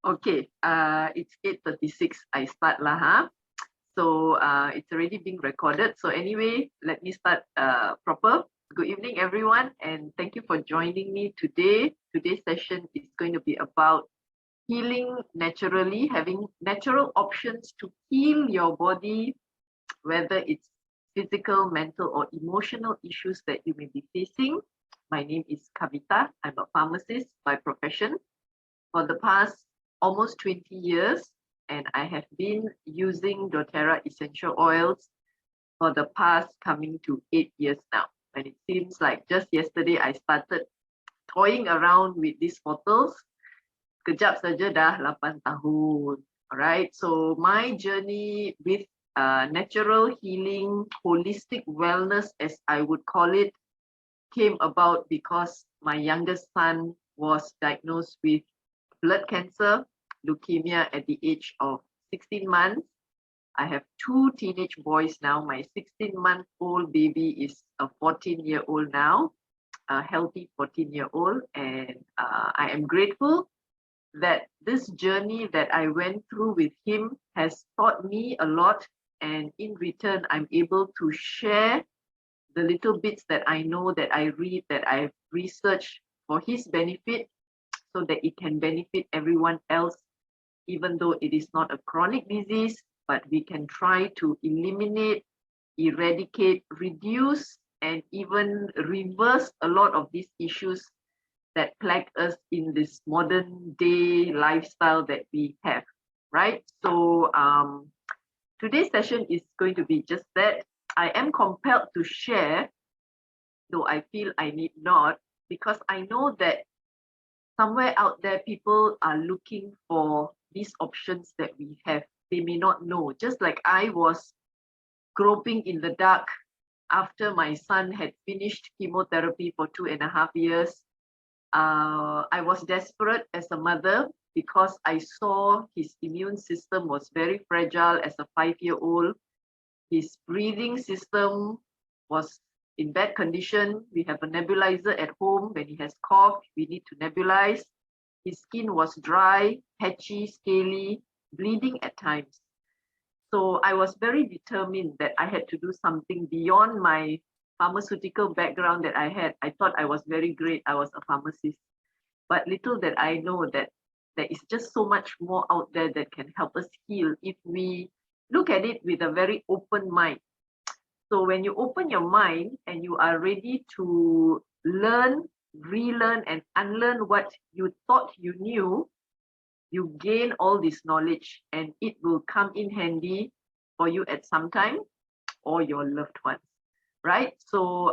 Okay, it's 8:36. I start lah, huh? So it's already being recorded. So anyway, let me start proper. Good evening, everyone, and thank you for joining me today. Today's session is going to be about healing naturally, having natural options to heal your body, whether it's physical, mental, or emotional issues that you may be facing. My name is Kavita. I'm a pharmacist by profession. For the past almost 20 years, and I have been using doTERRA essential oils for the past coming to 8 years now. And it seems like just yesterday I started toying around with these bottles. Kejap saja dah 8 tahun. Alright, so my journey with natural healing, holistic wellness, as I would call it, came about because my youngest son was diagnosed with blood cancer, leukemia at the age of 16 months. I have 2 teenage boys now. My 16-month-old baby is a 14-year-old now, a healthy 14-year-old. And I am grateful that this journey that I went through with him has taught me a lot. And in return, I'm able to share the little bits that I know, that I read, that I've researched for his benefit, so that it can benefit everyone else, even though it is not a chronic disease, but we can try to eliminate, eradicate, reduce, and even reverse a lot of these issues that plague us in this modern day lifestyle that we have, right? So today's session is going to be just that. I am compelled to share, though I feel I need not, because I know that somewhere out there, people are looking for these options that we have. They may not know. Just like I was groping in the dark after my son had finished chemotherapy for 2.5 years. I was desperate as a mother because I saw his immune system was very fragile as a 5-year-old. His breathing system was in bad condition. We have a nebulizer at home. When he has cough, we need to nebulize. His skin was dry, patchy, scaly, bleeding at times. So I was very determined that I had to do something beyond my pharmaceutical background that I had. I thought I was very great. I was a pharmacist. But little that I know that there is just so much more out there that can help us heal if we look at it with a very open mind. So when you open your mind and you are ready to learn, relearn, and unlearn what you thought you knew, you gain all this knowledge and it will come in handy for you at some time or your loved ones, right? So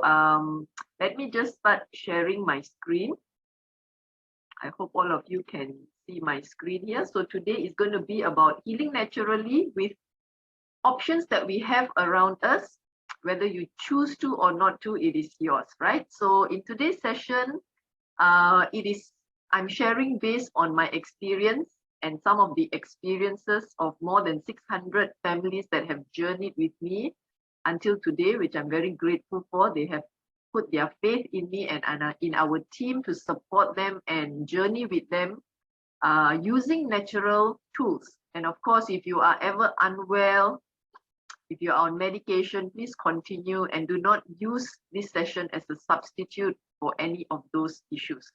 let me just start sharing my screen. I hope all of you can see my screen here. So today is going to be about healing naturally with options that we have around us. Whether you choose to or not to, it is yours, right? So in today's session, I'm sharing based on my experience and some of the experiences of more than 600 families that have journeyed with me until today, which I'm very grateful for. They have put their faith in me and in our team to support them and journey with them using natural tools. And of course, if you are ever unwell, if you're on medication, please continue and do not use this session as a substitute for any of those issues.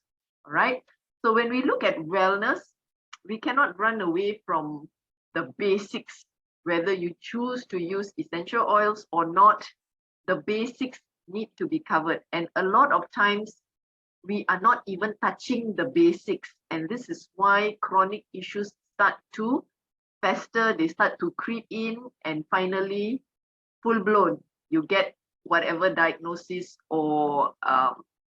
All right. So when we look at wellness, we cannot run away from the basics. Whether you choose to use essential oils or not, the basics need to be covered. And a lot of times, we are not even touching the basics. And this is why chronic issues start to fester, they start to creep in, and finally, full-blown, you get whatever diagnosis or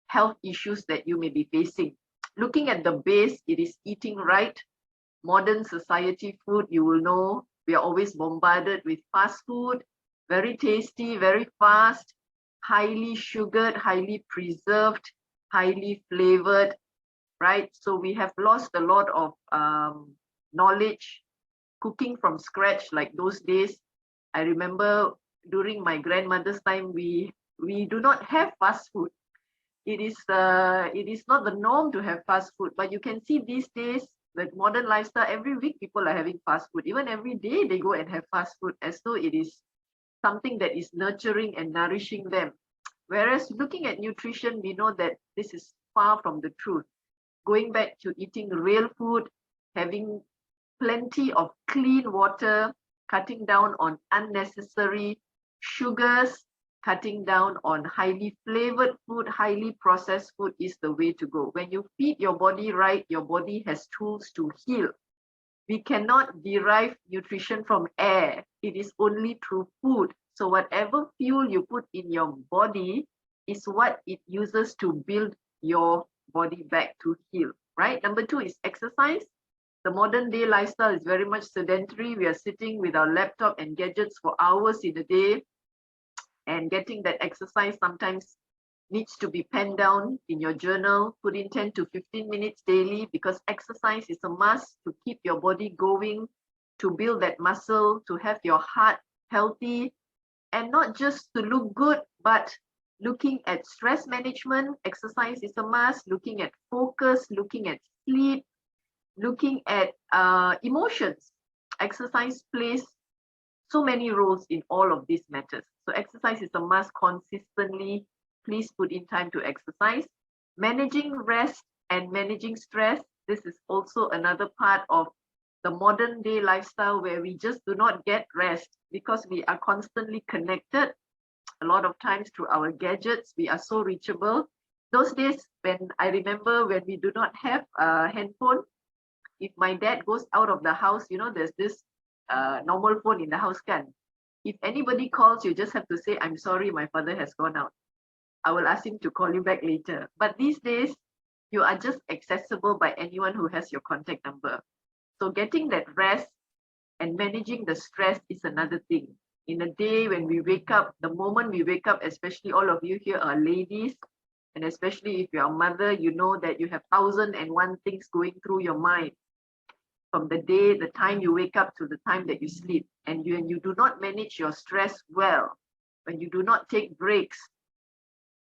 health issues that you may be facing. Looking at the base, it is eating right. Modern society food, you will know, we are always bombarded with fast food, very tasty, very fast, highly sugared, highly preserved, highly flavored, right? So we have lost a lot of knowledge, cooking from scratch like those days. I remember during my grandmother's time, we do not have fast food. It is not the norm to have fast food, but you can see these days The modern lifestyle, every week people are having fast food. Even every day they go and have fast food as though it is something that is nurturing and nourishing them. Whereas looking at nutrition, we know that this is far from the truth. Going back to eating real food, having plenty of clean water, cutting down on unnecessary sugars, cutting down on highly flavored food, highly processed food is the way to go. When you feed your body right, your body has tools to heal. We cannot derive nutrition from air. It is only through food. So whatever fuel you put in your body is what it uses to build your body back to heal, right? Number 2 is exercise. The modern day lifestyle is very much sedentary. We are sitting with our laptop and gadgets for hours in a day, and getting that exercise sometimes needs to be penned down in your journal. Put in 10 to 15 minutes daily, because exercise is a must to keep your body going, to build that muscle, to have your heart healthy, and not just to look good, but looking at stress management. Exercise is a must. Looking at focus, looking at sleep, looking at emotions. Exercise plays so many roles in all of these matters. So exercise is a must consistently. Please put in time to exercise. Managing rest and managing stress. This is also another part of the modern day lifestyle, where we just do not get rest because we are constantly connected. A lot of times through our gadgets, we are so reachable. Those days, when I remember when we do not have a handphone, if my dad goes out of the house, there's this normal phone in the house, can. If anybody calls, you just have to say, I'm sorry, my father has gone out. I will ask him to call you back later. But these days, you are just accessible by anyone who has your contact number. So getting that rest and managing the stress is another thing. In a day when we wake up, the moment we wake up, especially all of you here are ladies, and especially if you're a mother, you know that you have 1,001 things going through your mind from the time you wake up to the time that you sleep. And you do not manage your stress well, when you do not take breaks,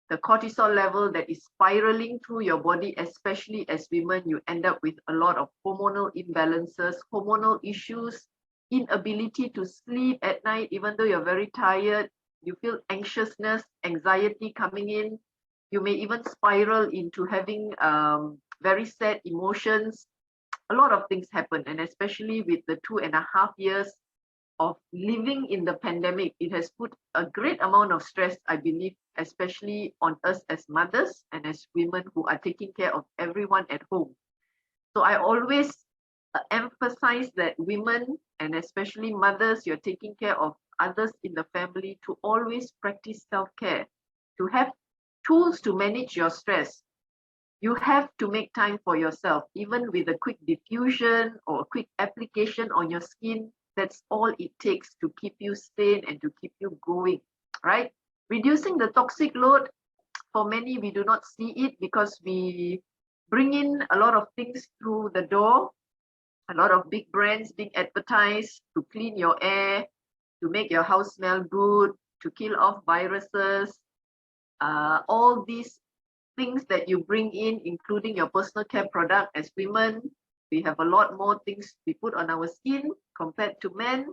the cortisol level that is spiraling through your body, especially as women, you end up with a lot of hormonal imbalances, hormonal issues, inability to sleep at night, even though you're very tired. You feel anxiousness, anxiety coming in. You may even spiral into having very sad emotions. A lot of things happen, and especially with the 2.5 years of living in the pandemic, it has put a great amount of stress, I believe, especially on us as mothers and as women who are taking care of everyone at home. So I always emphasize that women, and especially mothers, you're taking care of others in the family, to always practice self-care, to have tools to manage your stress. You have to make time for yourself, even with a quick diffusion or a quick application on your skin. That's all it takes to keep you sane and to keep you going, right? Reducing the toxic load, for many, we do not see it because we bring in a lot of things through the door, a lot of big brands being advertised to clean your air, to make your house smell good, to kill off viruses, all these things that you bring in, including your personal care product. As women, we have a lot more things we put on our skin compared to men.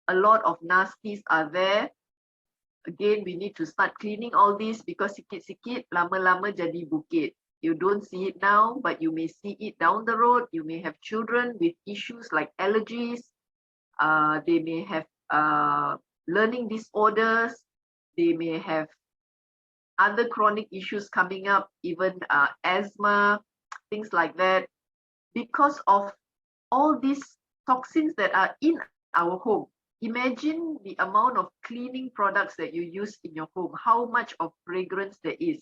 A lot of nasties are there. Again, we need to start cleaning all this, because sikit-sikit lama-lama jadi bukit. You don't see it now, but you may see it down the road. You may have children with issues like allergies. They may have learning disorders. They may have other chronic issues coming up, even asthma, things like that, because of all these toxins that are in our home. Imagine the amount of cleaning products that you use in your home, how much of fragrance there is.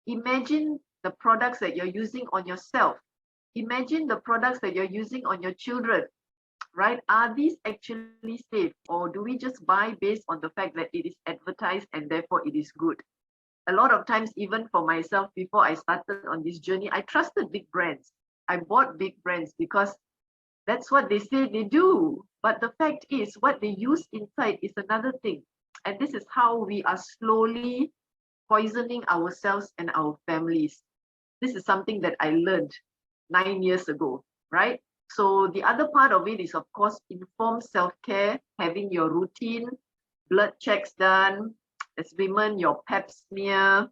Imagine the products that you're using on yourself. Imagine the products that you're using on your children, right? Are these actually safe, or do we just buy based on the fact that it is advertised and therefore it is good? A lot of times, even for myself, before I started on this journey, I trusted big brands. I bought big brands because that's what they say they do. But the fact is, what they use inside is another thing. And this is how we are slowly poisoning ourselves and our families. This is something that I learned 9 years ago. right? So the other part of it is, of course, informed self-care, having your routine, blood checks done, as women, your pap smear,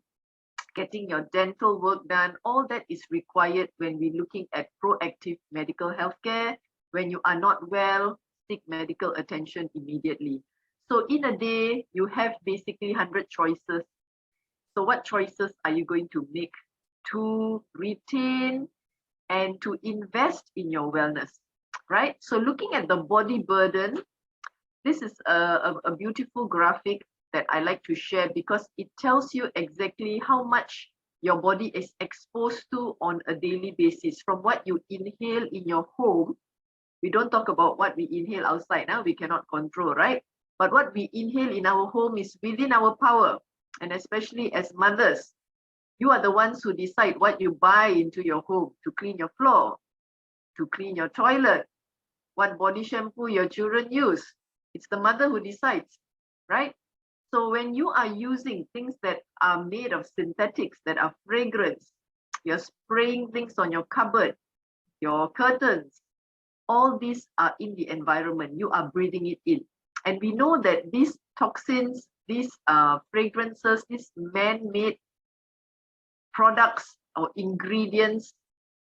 getting your dental work done. All that is required when we're looking at proactive medical healthcare. When you are not well, seek medical attention immediately. So in a day, you have basically 100 choices. So what choices are you going to make to retain and to invest in your wellness, right? So looking at the body burden, this is a beautiful graphic that I like to share because it tells you exactly how much your body is exposed to on a daily basis. From what you inhale in your home, we don't talk about what we inhale outside. Now we cannot control, right? But what we inhale in our home is within our power. And especially as mothers, you are the ones who decide what you buy into your home to clean your floor, to clean your toilet, what body shampoo your children use. It's the mother who decides, right? So when you are using things that are made of synthetics, that are fragrance, you're spraying things on your cupboard, your curtains, all these are in the environment. You are breathing it in. And we know that these toxins, these fragrances, these man-made products or ingredients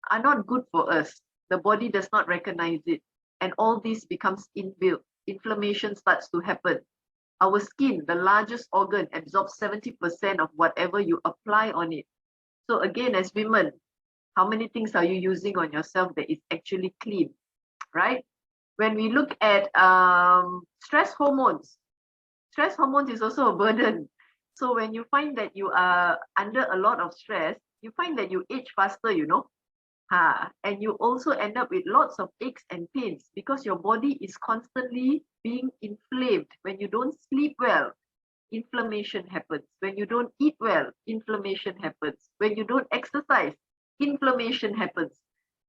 are not good for us. The body does not recognize it. And all this becomes inbuilt. Inflammation starts to happen. Our skin, the largest organ, absorbs 70% of whatever you apply on it. So again, as women, how many things are you using on yourself that is actually clean, right? When we look at stress hormones is also a burden. So when you find that you are under a lot of stress, you find that you age faster, you know. And you also end up with lots of aches and pains because your body is constantly being inflamed. When you don't sleep well, inflammation happens. When you don't eat well, inflammation happens. When you don't exercise, inflammation happens.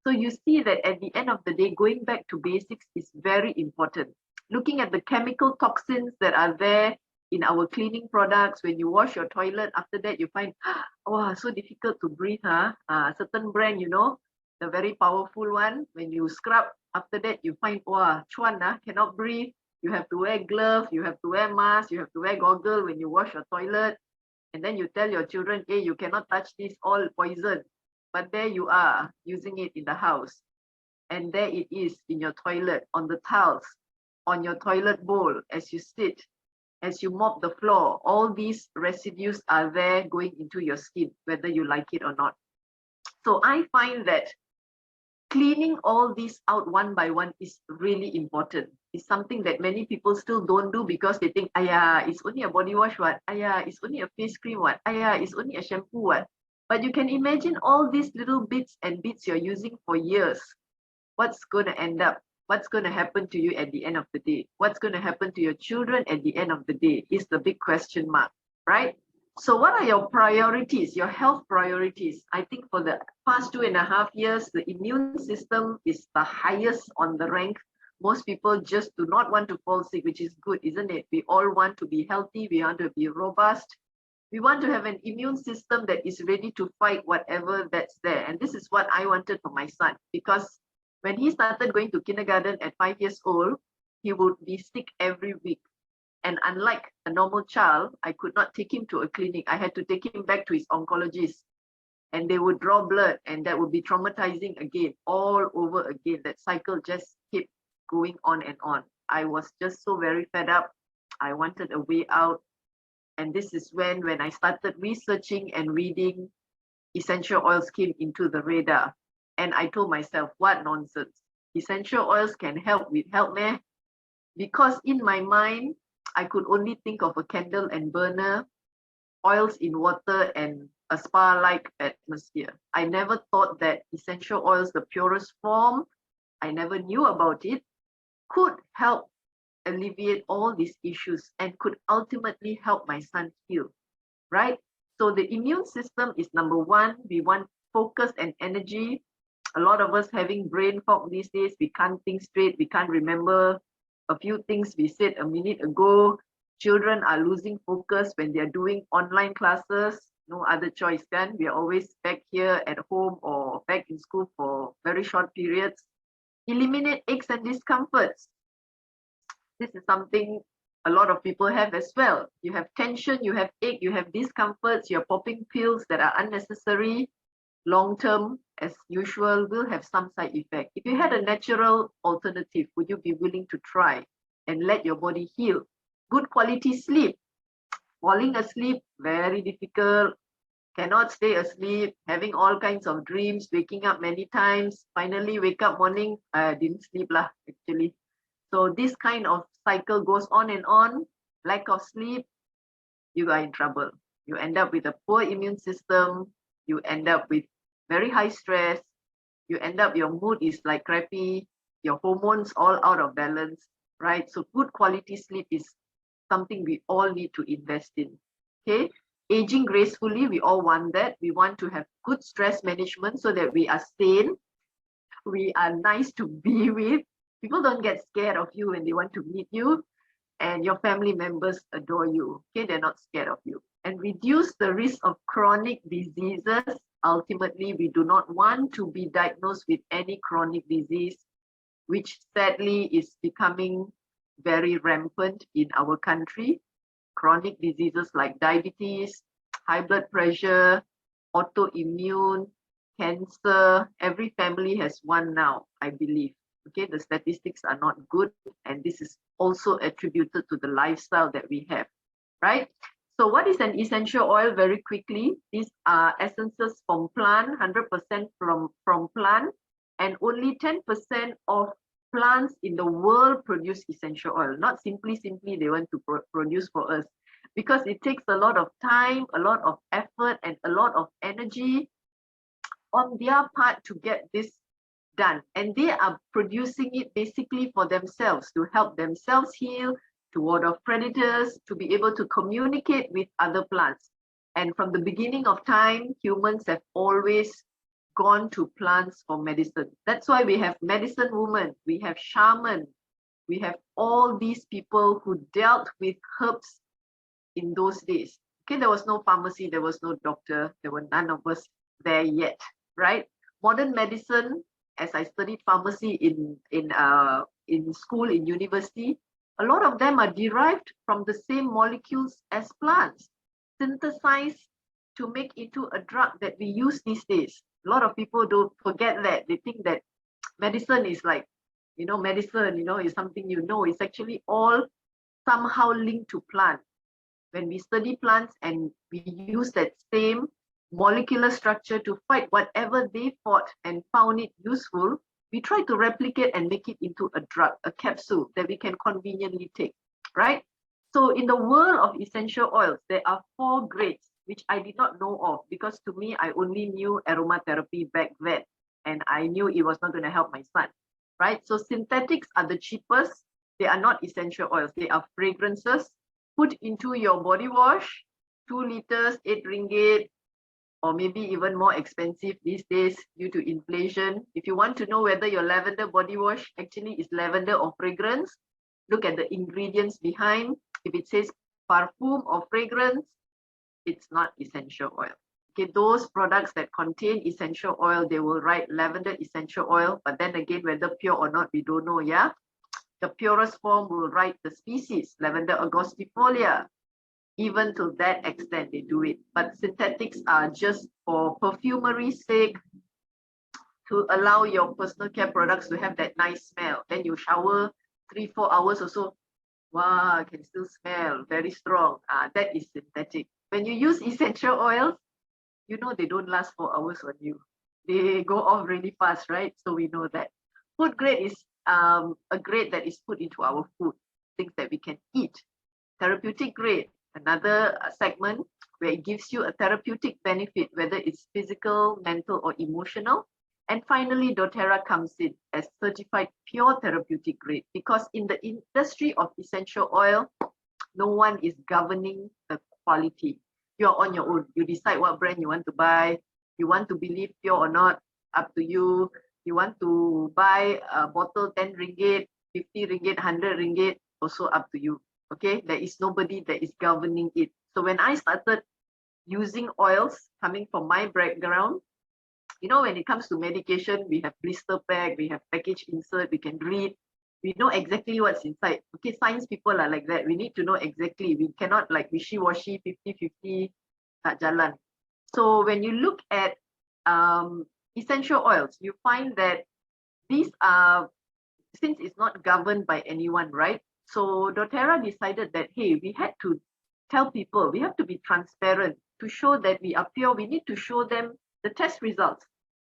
So you see that at the end of the day, going back to basics is very important. Looking at the chemical toxins that are there in our cleaning products, when you wash your toilet, after that you find, oh, so difficult to breathe. Certain brand, you know, the very powerful one, when you scrub, after that you find, wow, chuan, cannot breathe. You have to wear gloves, you have to wear mask, you have to wear goggle when you wash your toilet. And then you tell your children, hey, you cannot touch this, all poison. But there you are, using it in the house. And there it is in your toilet, on the tiles, on your toilet bowl, as you sit, as you mop the floor. All these residues are there going into your skin, whether you like it or not. So I find that cleaning all these out one by one is really important. It's something that many people still don't do because they think, it's only a body wash, what? It's only a face cream, what? It's only a shampoo, what? But you can imagine all these little bits and bits you're using for years. What's going to end up? What's going to happen to you at the end of the day? What's going to happen to your children at the end of the day is the big question mark, right? So what are your priorities, your health priorities? I think for the past 2.5 years, the immune system is the highest on the rank. Most people just do not want to fall sick, which is good, isn't it? We all want to be healthy. We want to be robust. We want to have an immune system that is ready to fight whatever that's there. And this is what I wanted for my son, because when he started going to kindergarten at 5 years old, he would be sick every week. And unlike a normal child, I could not take him to a clinic. I had to take him back to his oncologist. And they would draw blood, and that would be traumatizing again, all over again. That cycle just kept going on and on. I was just so very fed up. I wanted a way out. And this is when I started researching and reading, essential oils came into the radar. And I told myself, what nonsense. Essential oils can help with health, meh? Because in my mind, I could only think of a candle and burner, oils in water, and a spa-like atmosphere. I never thought that essential oils, the purest form, I never knew about it, could help alleviate all these issues and could ultimately help my son heal, right? So the immune system is number one. We want focus and energy. A lot of us having brain fog these days. We can't think straight. We can't remember a few things we said a minute ago. Children are losing focus when they're doing online classes. no other choice, kan? We are always back here at home or back in school for very short periods. Eliminate aches and discomforts. This is something a lot of people have as well. You have tension, you have ache, you have discomforts, you're popping pills that are unnecessary. Long term, as usual, will have some side effect. If you had a natural alternative, would you be willing to try and let your body heal? Good quality sleep. Falling asleep, very difficult. Cannot stay asleep, having all kinds of dreams, waking up many times. Finally, wake up morning, didn't sleep lah, actually. So this kind of cycle goes on and on. Lack of sleep, you are in trouble. You end up with a poor immune system. You end up with very high stress. You end up, your mood is like crappy. Your hormones all out of balance, right? So good quality sleep is something we all need to invest in, okay? Aging gracefully, we all want that. We want to have good stress management so that we are sane. We are nice to be with. People don't get scared of you when they want to meet you, and your family members adore you, okay? They're not scared of you. And reduce the risk of chronic diseases. Ultimately, we do not want to be diagnosed with any chronic disease, which sadly is becoming very rampant in our country. Chronic diseases like diabetes, high blood pressure, autoimmune, cancer. Every family has one now, I believe. Okay, the statistics are not good, and this is also attributed to the lifestyle that we have, right? So what is an essential oil? Very quickly, these are essences from plant, 100% from plant, and only 10% of plants in the world produce essential oil. Not simply they want to produce for us, because it takes a lot of time, a lot of effort, and a lot of energy on their part to get this done. And they are producing it basically for themselves, to help themselves heal, to ward off predators, to be able to communicate with other plants. And from the beginning of time, humans have always gone to plants for medicine. That's why we have medicine women, we have shaman, we have all these people who dealt with herbs in those days. Okay, there was no pharmacy, there was no doctor, there were none of us there yet, right? Modern medicine, as I studied pharmacy in school, in university, a lot of them are derived from the same molecules as plants, synthesized to make into a drug that we use these days. A lot of people don't forget that. They think that medicine is like, medicine, is something it's actually all somehow linked to plants. When we study plants and we use that same molecular structure to fight whatever they fought and found it useful, we try to replicate and make it into a drug, a capsule that we can conveniently take, right? So in the world of essential oils, there are 4 grades, which I did not know of, because to me, I only knew aromatherapy back then, and I knew it was not going to help my son, right? So synthetics are the cheapest. They are not essential oils. They are fragrances put into your body wash, 2 liters, 8 ringgit, or maybe even more expensive these days due to inflation. If you want to know whether your lavender body wash actually is lavender or fragrance, look at the ingredients behind. If it says perfume or fragrance, it's not essential oil. Okay, those products that contain essential oil, they will write lavender essential oil, but then again, whether pure or not, we don't know, yeah? The purest form will write the species, Lavender angustifolia. Even to that extent, they do it. But synthetics are just for perfumery's sake, to allow your personal care products to have that nice smell. Then you shower 3-4 hours or so, wow, I can still smell very strong. That is synthetic. When you use essential oils, they don't last 4 hours on you. They go off really fast, right? So we know that. Food grade is a grade that is put into our food, things that we can eat. Therapeutic grade, another segment where it gives you a therapeutic benefit, whether it's physical, mental, or emotional. And finally, doTERRA comes in as certified pure therapeutic grade, because in the industry of essential oil, no one is governing the quality. You're on your own. You decide what brand you want to buy. You want to believe pure or not, up to you. You want to buy a bottle 10 ringgit, 50 ringgit, 100 ringgit, also up to you. Okay, there is nobody that is governing it. So when I started using oils coming from my background. You know, when it comes to medication, we have blister pack, we have package insert, we can read, we know exactly what's inside. Okay, science people are like that. We need to know exactly. We cannot like wishy-washy, 50-50, tak jalan. So when you look at essential oils, you find that these are, since it's not governed by anyone, right? So doTERRA decided that, hey, we had to tell people, we have to be transparent to show that we are pure. We need to show them the test results.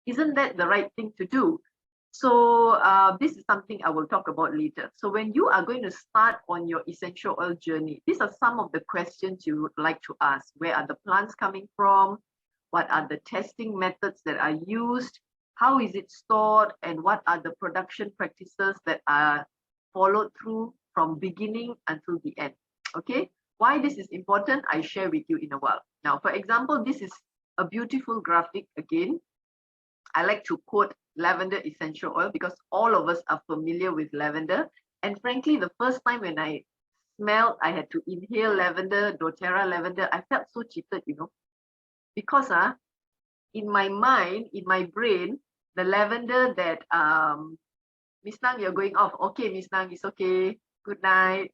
Isn't that the right thing to do? So this is something I will talk about later. So when you are going to start on your essential oil journey, these are some of the questions you would like to ask. Where are the plants coming from? What are the testing methods that are used? How is it stored? And what are the production practices that are followed through from beginning until the end? Okay, why this is important, I share with you in a while. Now, for example, this is a beautiful graphic again. I like to quote lavender essential oil because all of us are familiar with lavender. And frankly, the first time when I smelled, I had to inhale lavender, doTERRA lavender, I felt so cheated, you know, because in my mind, in my brain, the lavender that Miss Nang, you're going off. Okay, Miss Nang, it's okay. Good night.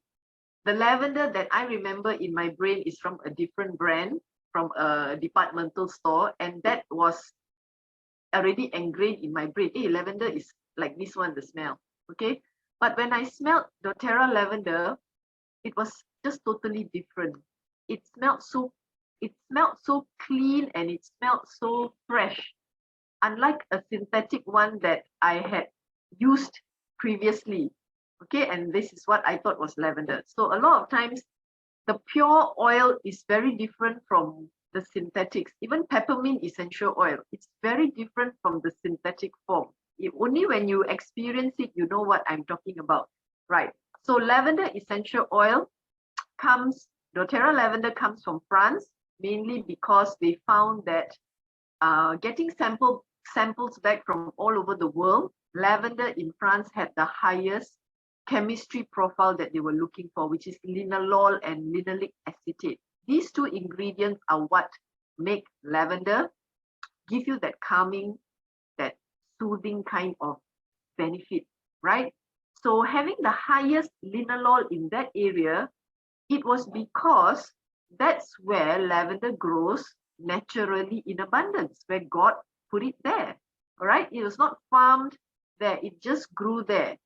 The lavender that I remember in my brain is from a different brand, from a departmental store, and that was already ingrained in my brain. Hey, lavender is like this one, the smell. Okay. But when I smelled doTERRA lavender, it was just totally different. It smelled so clean and it smelled so fresh. Unlike a synthetic one that I had used previously. Okay, and this is what I thought was lavender. So a lot of times the pure oil is very different from the synthetics. Even peppermint essential oil, it's very different from the synthetic form. Only when you experience it, you know what I'm talking about. Right. So lavender essential oil doTERRA lavender comes from France, mainly because they found that getting samples back from all over the world, lavender in France had the highest chemistry profile that they were looking for, which is linalool and linoleic acetate. These two ingredients are what make lavender give you that calming, that soothing kind of benefit, right? So having the highest linalool in that area, it was because that's where lavender grows naturally in abundance, where God put it there. All right, it was not farmed there, it just grew there,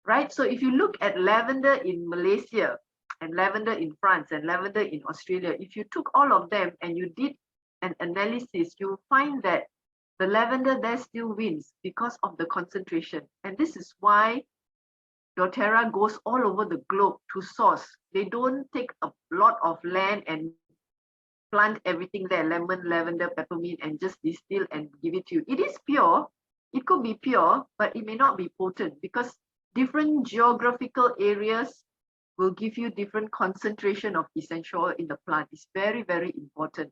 right? So if you look at lavender in Malaysia and lavender in France and lavender in Australia, if you took all of them and you did an analysis, you'll find that the lavender there still wins because of the concentration. And this is why doTERRA goes all over the globe to source. They don't take a lot of land and plant everything there, lemon, lavender, peppermint, and just distill and give it to you. It is pure. It could be pure, but it may not be potent because different geographical areas will give you different concentration of essential oil in the plant. It's very, very important.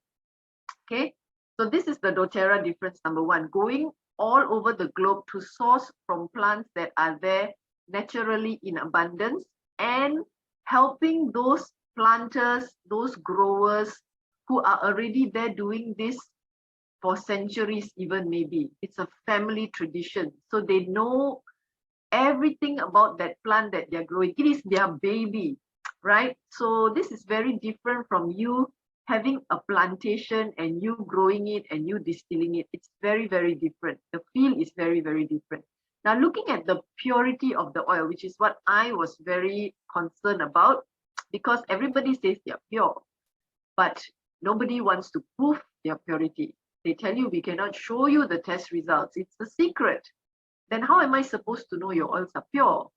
Okay, so this is the doTERRA difference number one, going all over the globe to source from plants that are there naturally in abundance and helping those planters, those growers who are already there doing this for centuries, even maybe. It's a family tradition. So they know everything about that plant that they're growing. It is their baby, right? So this is very different from you having a plantation and you growing it and you distilling it. It's very, very different. The feel is very, very different. Now, looking at the purity of the oil, which is what I was very concerned about, because everybody says they're pure, but nobody wants to prove their purity. They tell you, we cannot show you the test results. It's a secret. Then how am I supposed to know your oils are pure?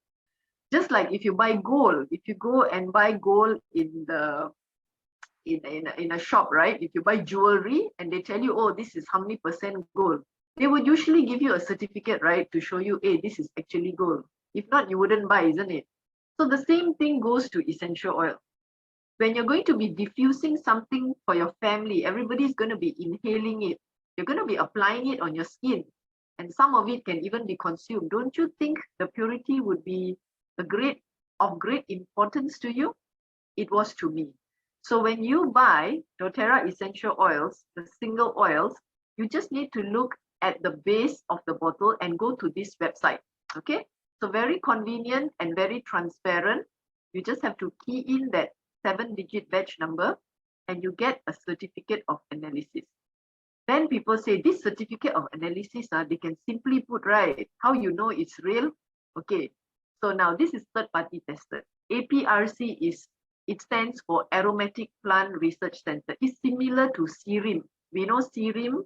Just like if you buy gold, if you go and buy gold in a shop, right? If you buy jewelry and they tell you, oh, this is how many percent gold, they would usually give you a certificate, right, to show you, hey, this is actually gold. If not, you wouldn't buy, isn't it? So the same thing goes to essential oil. When you're going to be diffusing something for your family, everybody's going to be inhaling it. You're going to be applying it on your skin. And some of it can even be consumed. Don't you think the purity would be of great importance to you? It was to me. So when you buy doTERRA essential oils, the single oils, you just need to look at the base of the bottle and go to this website. Okay, so very convenient and very transparent. You just have to key in that 7-digit batch number and you get a certificate of analysis. Then people say this certificate of analysis, they can simply put, right? How you know it's real? Okay, so now this is third party tested. APRC it stands for Aromatic Plant Research Center. It's similar to Serim. We know Serim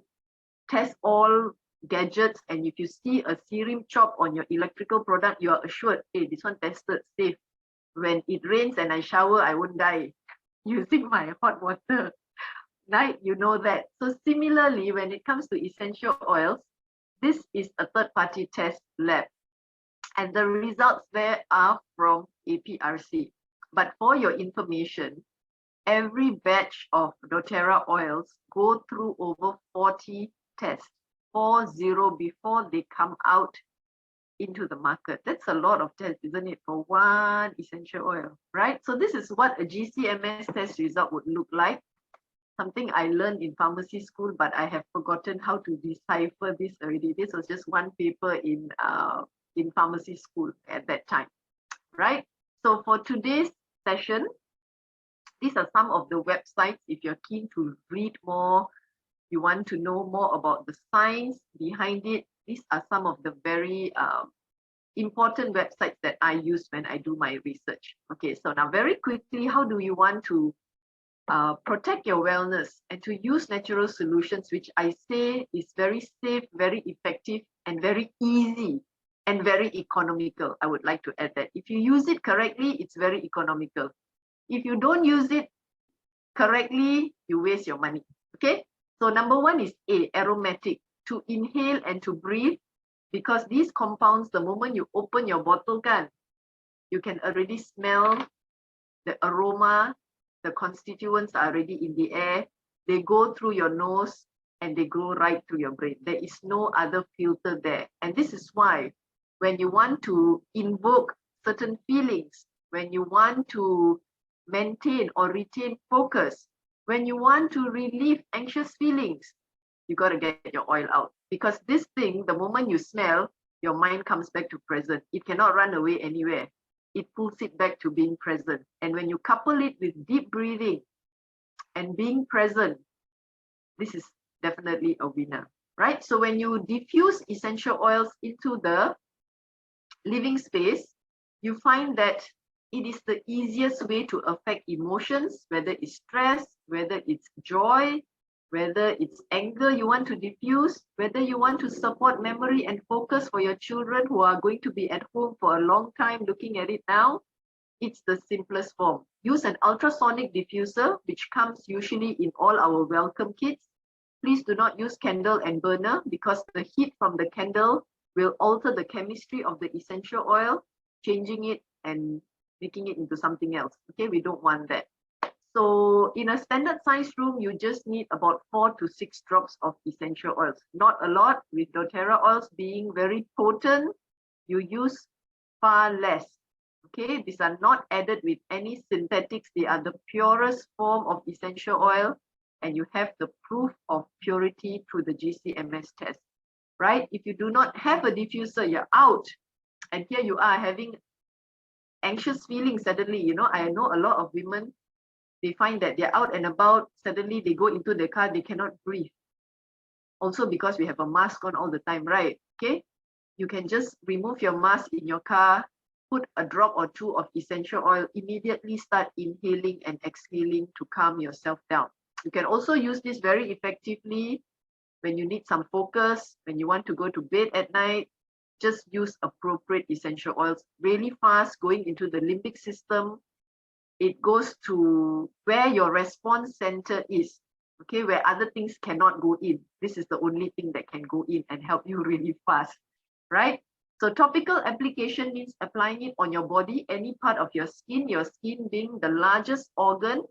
tests all gadgets, and if you see a Serim chop on your electrical product, you are assured, hey, this one tested safe. When it rains and I shower, I won't die using my hot water. Right? You know that. So similarly, when it comes to essential oils, this is a third-party test lab. And the results there are from APRC. But for your information, every batch of doTERRA oils go through over 40 tests, 40, before they come out into the market. That's a lot of tests, isn't it, for one essential oil, right? So this is what a GCMS test result would look like. Something I learned in pharmacy school, but I have forgotten how to decipher this already. This was just one paper in pharmacy school at that time, right? So for today's session, these are some of the websites. If you're keen to read more, you want to know more about the science behind it, these are some of the very important websites that I use when I do my research. Okay, so now very quickly, how do you want to protect your wellness and to use natural solutions, which I say is very safe, very effective, and very easy and very economical? I would like to add that. If you use it correctly, it's very economical. If you don't use it correctly, you waste your money. Okay, so number one is A, aromatic, to inhale and to breathe, because these compounds, the moment you open your bottle can, you can already smell the aroma. The constituents are already in the air. They go through your nose and they go right to your brain. There is no other filter there. And this is why when you want to invoke certain feelings, when you want to maintain or retain focus, when you want to relieve anxious feelings, you got to get your oil out. Because this thing, the moment you smell, your mind comes back to present. It cannot run away anywhere. It pulls it back to being present. And when you couple it with deep breathing and being present, this is definitely a winner, right? So when you diffuse essential oils into the living space, you find that it is the easiest way to affect emotions, whether it's stress, whether it's joy, whether it's anger you want to diffuse, whether you want to support memory and focus for your children who are going to be at home for a long time looking at it now, it's the simplest form. Use an ultrasonic diffuser, which comes usually in all our welcome kits. Please do not use candle and burner, because the heat from the candle will alter the chemistry of the essential oil, changing it and making it into something else. Okay, we don't want that. So in a standard size room, you just need about 4 to 6 drops of essential oils. Not a lot. With doTERRA oils being very potent, you use far less. Okay, these are not added with any synthetics. They are the purest form of essential oil, and you have the proof of purity through the GCMS test, right? If you do not have a diffuser, you're out. And here you are having anxious feelings suddenly. You know, I know a lot of women, they find that they're out and about, suddenly they go into the car, they cannot breathe. Also because we have a mask on all the time, right? Okay, you can just remove your mask in your car, put a drop or two of essential oil, immediately start inhaling and exhaling to calm yourself down. You can also use this very effectively when you need some focus, when you want to go to bed at night. Just use appropriate essential oils really fast, going into the limbic system. It goes to where your response center is, okay, where other things cannot go in. This is the only thing that can go in and help you really fast, right? So topical application means applying it on your body, any part of your skin being the largest organ.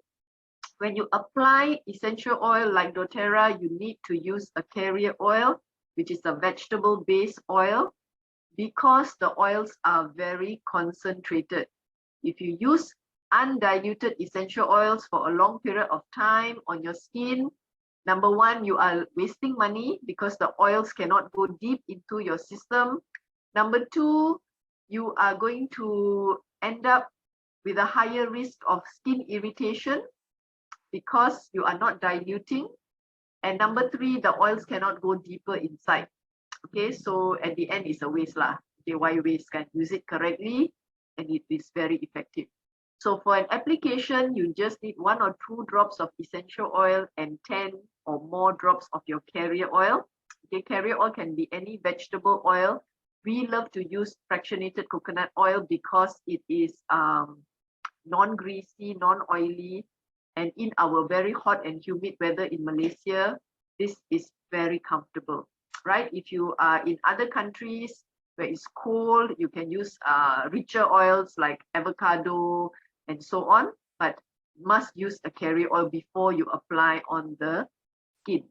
When you apply essential oil like doTERRA, you need to use a carrier oil, which is a vegetable-based oil, because the oils are very concentrated. If you use undiluted essential oils for a long period of time on your skin, number one, you are wasting money because the oils cannot go deep into your system. Number two, you are going to end up with a higher risk of skin irritation because you are not diluting. And number three, the oils cannot go deeper inside. Okay, so at the end, it's a waste lah. Okay, why waste? Can use it correctly, and it is very effective. So for an application, you just need 1 or 2 drops of essential oil and 10 or more drops of your carrier oil. Okay, carrier oil can be any vegetable oil. We love to use fractionated coconut oil because it is non-greasy, non-oily, and in our very hot and humid weather in Malaysia, this is very comfortable, right? If you are in other countries where it's cold, you can use richer oils like avocado and so on, but must use a carrier oil before you apply on the skin.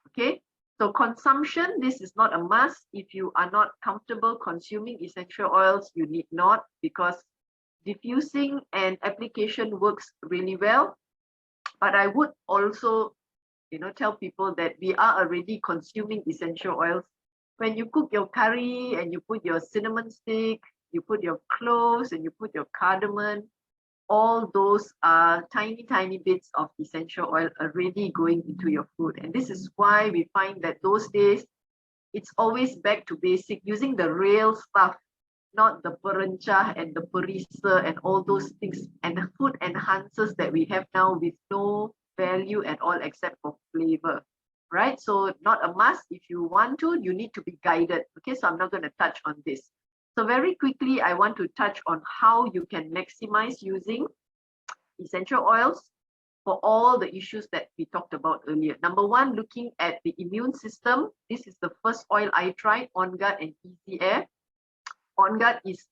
Okay, so consumption, this is not a must. If you are not comfortable consuming essential oils, you need not, because diffusing and application works really well. But I would also, tell people that we are already consuming essential oils. When you cook your curry and you put your cinnamon stick, you put your cloves and you put your cardamom, all those are tiny, tiny bits of essential oil already going into your food. And this is why we find that those days, it's always back to basic, using the real stuff, not the perencah and the perisa and all those things and the food enhancers that we have now with no value at all except for flavor, right? So not a must. If you want to, you need to be guided. Okay, so I'm not going to touch on this. So very quickly, I want to touch on how you can maximize using essential oils for all the issues that we talked about earlier. Number one, looking at the immune system. This is the first oil I tried, On Guard and Easy Air. On Guard is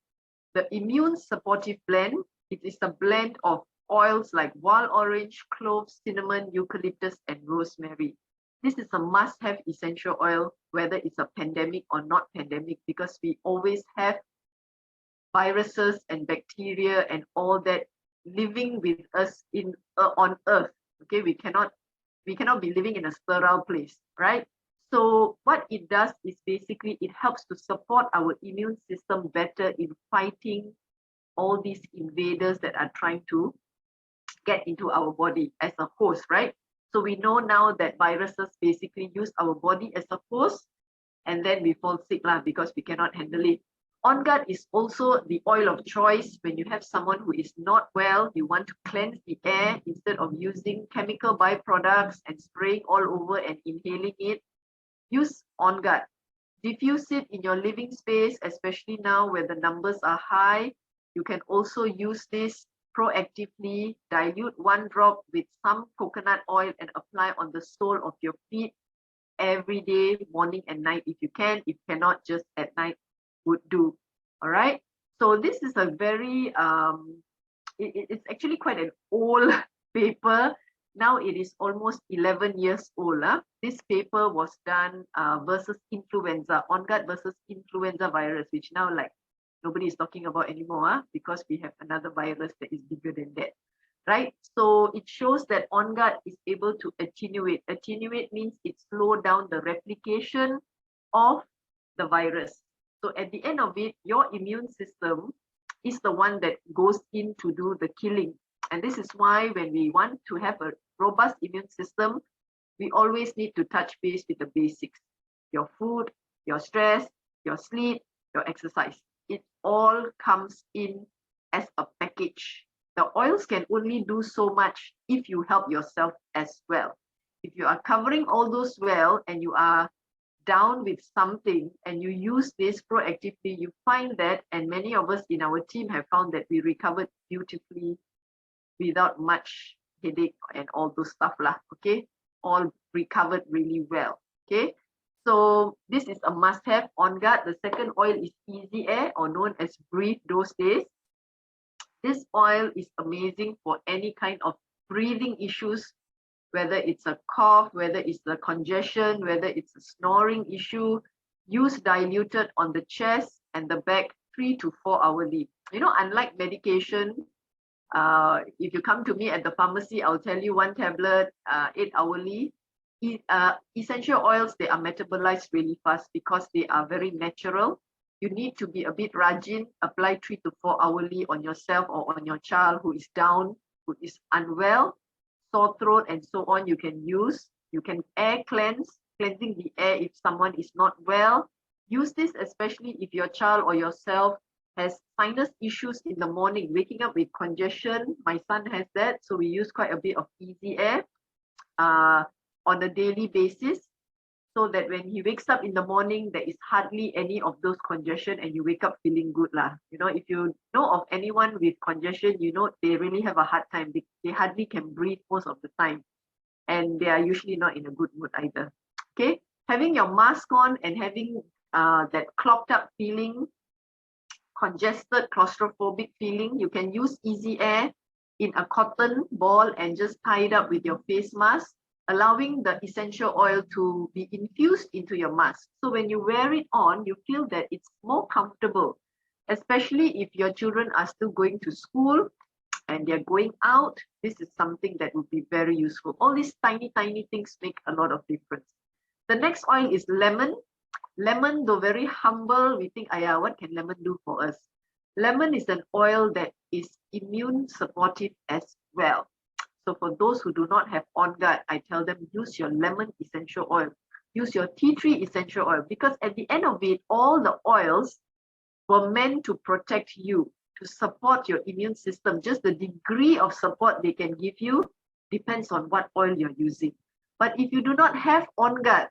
the immune supportive blend. It is a blend of oils like wild orange, cloves, cinnamon, eucalyptus, and rosemary. This is a must-have essential oil, whether it's a pandemic or not pandemic, because we always have viruses and bacteria and all that living with us on Earth. Okay, we cannot be living in a sterile place, right? So what it does is basically it helps to support our immune system better in fighting all these invaders that are trying to get into our body as a host, right? So we know now that viruses basically use our body as a host, and then we fall sick because we cannot handle it. On Guard is also the oil of choice when you have someone who is not well, you want to cleanse the air instead of using chemical byproducts and spraying all over and inhaling it. Use On Guard. Diffuse it in your living space, especially now where the numbers are high. You can also use this proactively. Dilute 1 drop with some coconut oil and apply on the sole of your feet every day, morning and night if you can. If cannot, just at night would do. All right. So this is a very, it's actually quite an old paper. Now it is almost 11 years old. This paper was done versus influenza, On Guard versus influenza virus, which now nobody is talking about anymore because we have another virus that is bigger than that, right? So it shows that On Guard is able to attenuate. Attenuate means it slows down the replication of the virus. So at the end of it, your immune system is the one that goes in to do the killing. And this is why when we want to have a robust immune system, we always need to touch base with the basics. Your food, your stress, your sleep, your exercise. It all comes in as a package. The oils can only do so much if you help yourself as well. If you are covering all those well and you are down with something and you use this proactively, you find that, and many of us in our team have found that we recovered beautifully without much headache and all those stuff okay, all recovered really well. Okay, so this is a must-have. On Guard. The second oil is Easy Air, or known as Breathe those days. This oil is amazing for any kind of breathing issues, whether it's a cough, whether it's the congestion, whether it's a snoring issue. Use diluted on the chest and the back 3 to 4 hourly. Unlike medication, If you come to me at the pharmacy, I'll tell you 1 tablet, 8 hourly. Essential oils, they are metabolized really fast because they are very natural. You need to be a bit rajin, apply 3 to 4 hourly on yourself or on your child who is down, who is unwell, sore throat and so on. You can use, you can air cleanse, cleansing the air if someone is not well. Use this especially if your child or yourself has sinus issues in the morning, waking up with congestion. My son has that, so we use quite a bit of easy air on a daily basis, so that when he wakes up in the morning, there is hardly any of those congestion and you wake up feeling good lah. You know, if you know of anyone with congestion, you know, they really have a hard time. They hardly can breathe most of the time, and they are usually not in a good mood either. Okay, having your mask on and having that clogged up feeling, congested, claustrophobic feeling, you can use easy air in a cotton ball and just tie it up with your face mask, allowing the essential oil to be infused into your mask. So when you wear it on, you feel that it's more comfortable, especially if your children are still going to school and they're going out. This is something that would be very useful. All these tiny, tiny things make a lot of difference. The next oil is lemon. Lemon, though very humble, we think, "Aya, what can lemon do for us?" Lemon is an oil that is immune supportive as well. So for those who do not have On Guard, I tell them, use your lemon essential oil. Use your tea tree essential oil, because at the end of it, all the oils were meant to protect you, to support your immune system. Just the degree of support they can give you depends on what oil you're using. But if you do not have On Guard,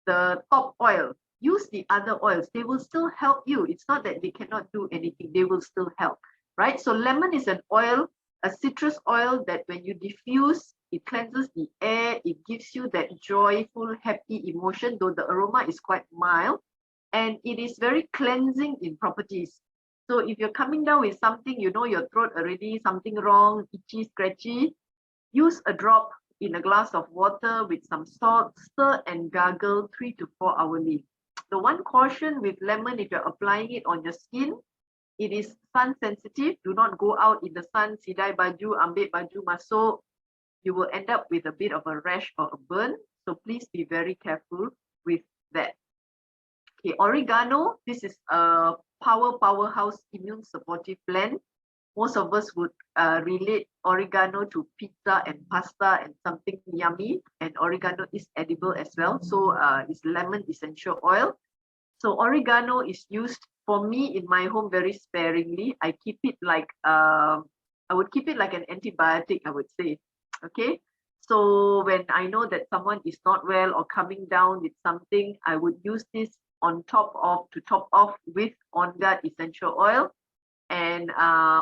the top oil, use the other oils. They will still help you. It's not that they cannot do anything. They will still help, right? So lemon is an oil, a citrus oil that when you diffuse, it cleanses the air. It gives you that joyful, happy emotion, though the aroma is quite mild. And it is very cleansing in properties. So if you're coming down with something, you know your throat already, something wrong, itchy, scratchy, use a drop in a glass of water with some salt, stir and gargle 3 to 4 hourly. The one caution with lemon, if you're applying it on your skin, it is sun sensitive. Do not go out in the sun, sidai baju, ambil baju masuk. You will end up with a bit of a rash or a burn. So please be very careful with that. Okay, oregano, this is a powerhouse immune supportive blend. Most of us would relate oregano to pizza and pasta and something yummy, and oregano is edible as well. So it's lemon essential oil. So oregano is used for me in my home very sparingly. I keep it like, I would keep it like an antibiotic, I would say. Okay, so when I know that someone is not well or coming down with something, I would use this on top of, to top off with On Guard essential oil. And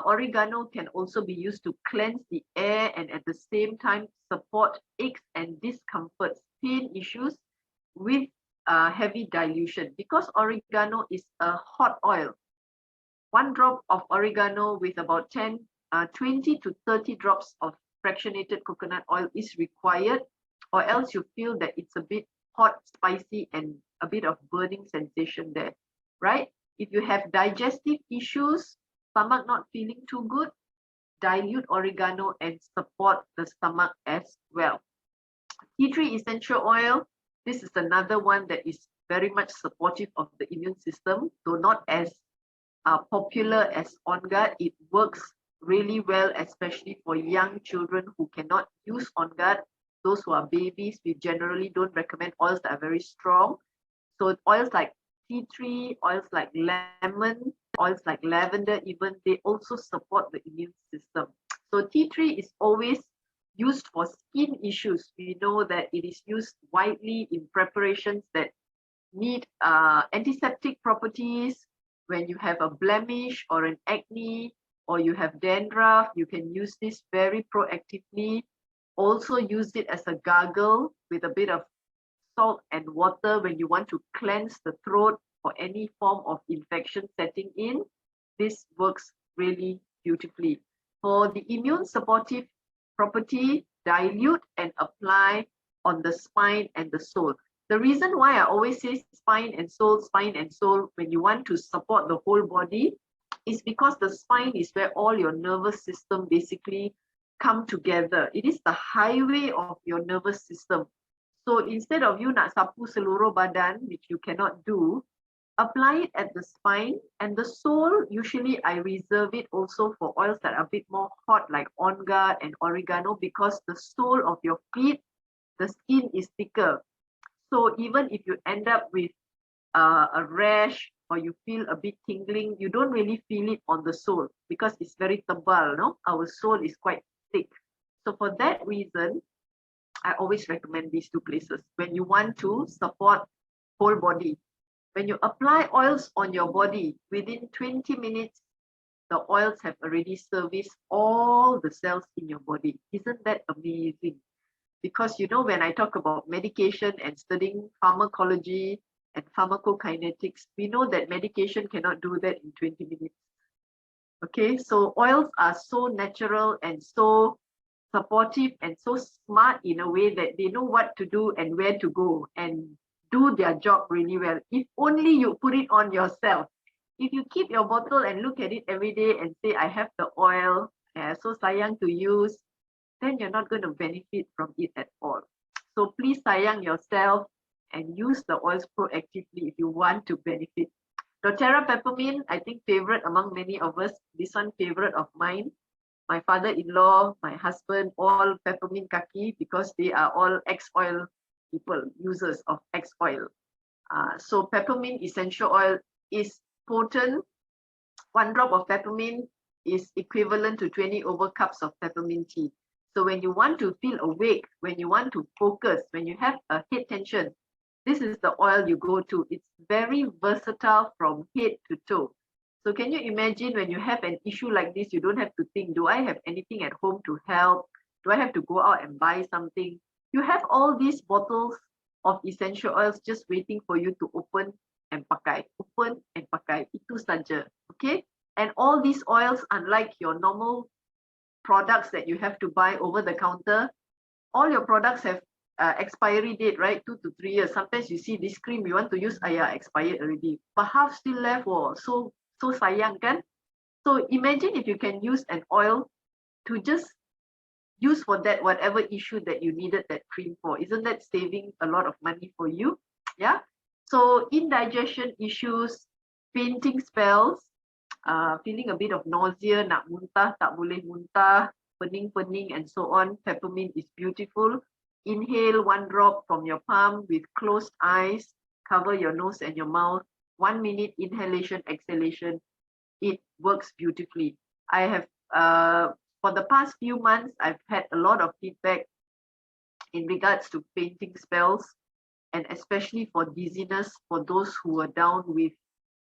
oregano can also be used to cleanse the air and at the same time support aches and discomforts, pain issues with heavy dilution. Because oregano is a hot oil, 1 drop of oregano with about 20 to 30 drops of fractionated coconut oil is required, or else you feel that it's a bit hot, spicy, and a bit of burning sensation there, right? If you have digestive issues, stomach not feeling too good, dilute oregano and support the stomach as well. Tea tree essential oil, this is another one that is very much supportive of the immune system, though not as popular as On Guard. It works really well, especially for young children who cannot use On Guard. Those who are babies, we generally don't recommend oils that are very strong. So oils like tea tree, oils like lemon, oils like lavender even, they also support the immune system. So tea tree is always used for skin issues. We know that it is used widely in preparations that need antiseptic properties. When you have a blemish or an acne, or you have dandruff, you can use this very proactively. Also use it as a gargle with a bit of salt and water when you want to cleanse the throat or any form of infection setting in. This works really beautifully. For the immune supportive property, dilute and apply on the spine and the sole. The reason why I always say spine and sole when you want to support the whole body is because the spine is where all your nervous system basically come together. It is the highway of your nervous system. So instead of you nak sapu seluruh badan, which you cannot do, apply it at the spine, and the sole, usually I reserve it also for oils that are a bit more hot, like on guard and oregano, because the sole of your feet, the skin is thicker. So even if you end up with a rash or you feel a bit tingling, you don't really feel it on the sole because it's very tebal, no? Our sole is quite thick. So for that reason, I always recommend these two places when you want to support whole body. When you apply oils on your body, within 20 minutes, the oils have already serviced all the cells in your body. Isn't that amazing? Because you know, when I talk about medication and studying pharmacology and pharmacokinetics, we know that medication cannot do that in 20 minutes. Okay, so oils are so natural and so supportive and so smart in a way that they know what to do and where to go and do their job really well. If only you put it on yourself. If you keep your bottle and look at it every day and say, I have the oil, so sayang to use, then you're not going to benefit from it at all. So please sayang yourself and use the oils proactively if you want to benefit. doTERRA peppermint, I think favorite among many of us. This one favorite of mine. My father-in-law, my husband, all peppermint kaki because they are all X-oil people, users of X-oil. So peppermint essential oil is potent. 1 drop of peppermint is equivalent to 20 over cups of peppermint tea. So when you want to feel awake, when you want to focus, when you have a head tension, this is the oil you go to. It's very versatile from head to toe. So can you imagine when you have an issue like this, you don't have to think, do I have anything at home to help? Do I have to go out and buy something? You have all these bottles of essential oils just waiting for you to open and pakai. Open and pakai. Itu saja. Okay? And all these oils, unlike your normal products that you have to buy over the counter, all your products have expiry date, right? 2 to 3 years. Sometimes you see this cream you want to use, expired already. But half still left, so sayang kan? So imagine if you can use an oil to just use for that whatever issue that you needed that cream for. Isn't that saving a lot of money for you? Yeah. So indigestion issues, fainting spells, feeling a bit of nausea, nak muntah, tak boleh muntah, pening-pening and so on. Peppermint is beautiful. Inhale 1 drop from your palm with closed eyes. Cover your nose and your mouth. 1 minute inhalation, exhalation. It works beautifully. I have, for the past few months, I've had a lot of feedback in regards to fainting spells, and especially for dizziness, for those who were down with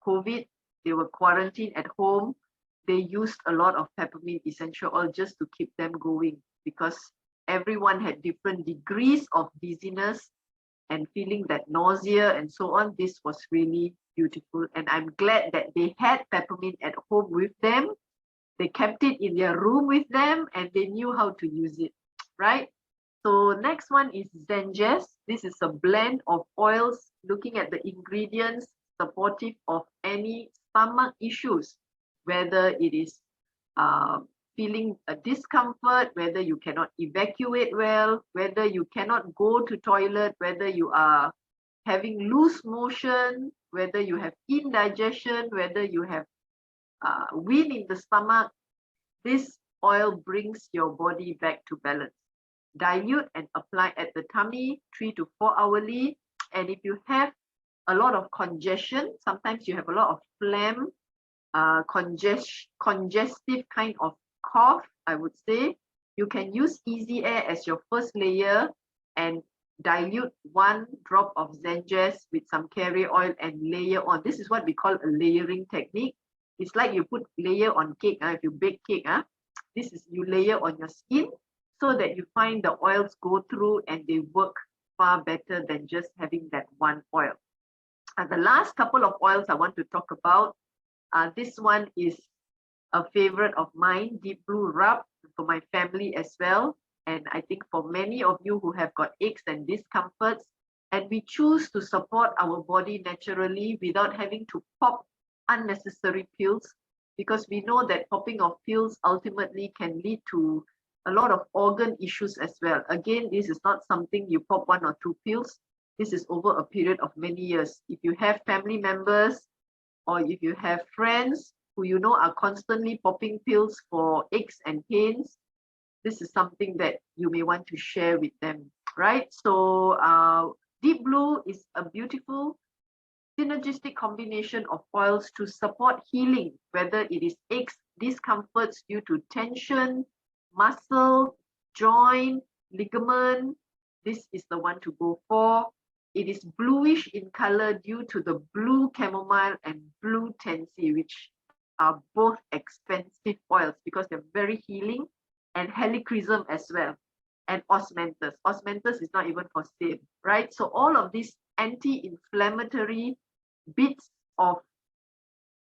COVID, they were quarantined at home. They used a lot of peppermint essential oil just to keep them going because everyone had different degrees of dizziness and feeling that nausea and so on. This was really beautiful. And I'm glad that they had peppermint at home with them. They kept it in their room with them and they knew how to use it, right? So next one is Zenjes. This is a blend of oils, looking at the ingredients, supportive of any stomach issues, whether it is feeling a discomfort, whether you cannot evacuate well, whether you cannot go to toilet, whether you are having loose motion, whether you have indigestion, whether you have wind in the stomach. This oil brings your body back to balance. Dilute and apply at the tummy 3 to 4 hourly. And if you have a lot of congestion, sometimes you have a lot of phlegm, congestive kind of cough, I would say, you can use Easy Air as your first layer and dilute 1 drop of Zenjes with some carrier oil and layer on. This is what we call a layering technique. It's like you put layer on cake. If you bake cake, this is you layer on your skin so that you find the oils go through and they work far better than just having that 1 oil. And the last couple of oils I want to talk about, this one is a favorite of mine, Deep Blue Rub, for my family as well. And I think for many of you who have got aches and discomforts, and we choose to support our body naturally without having to pop unnecessary pills, because we know that popping of pills ultimately can lead to a lot of organ issues as well. Again, this is not something you pop 1 or 2 pills. This is over a period of many years. If you have family members or if you have friends who you know are constantly popping pills for aches and pains, this is something that you may want to share with them, right? So Deep Blue is a beautiful synergistic combination of oils to support healing, whether it is aches, discomforts due to tension, muscle, joint, ligament. This is the one to go for. It is bluish in color due to the blue chamomile and blue tansy, which are both expensive oils because they're very healing, and helichrysum as well, and osmanthus. Osmanthus is not even for sale, right? So all of these anti-inflammatory bits of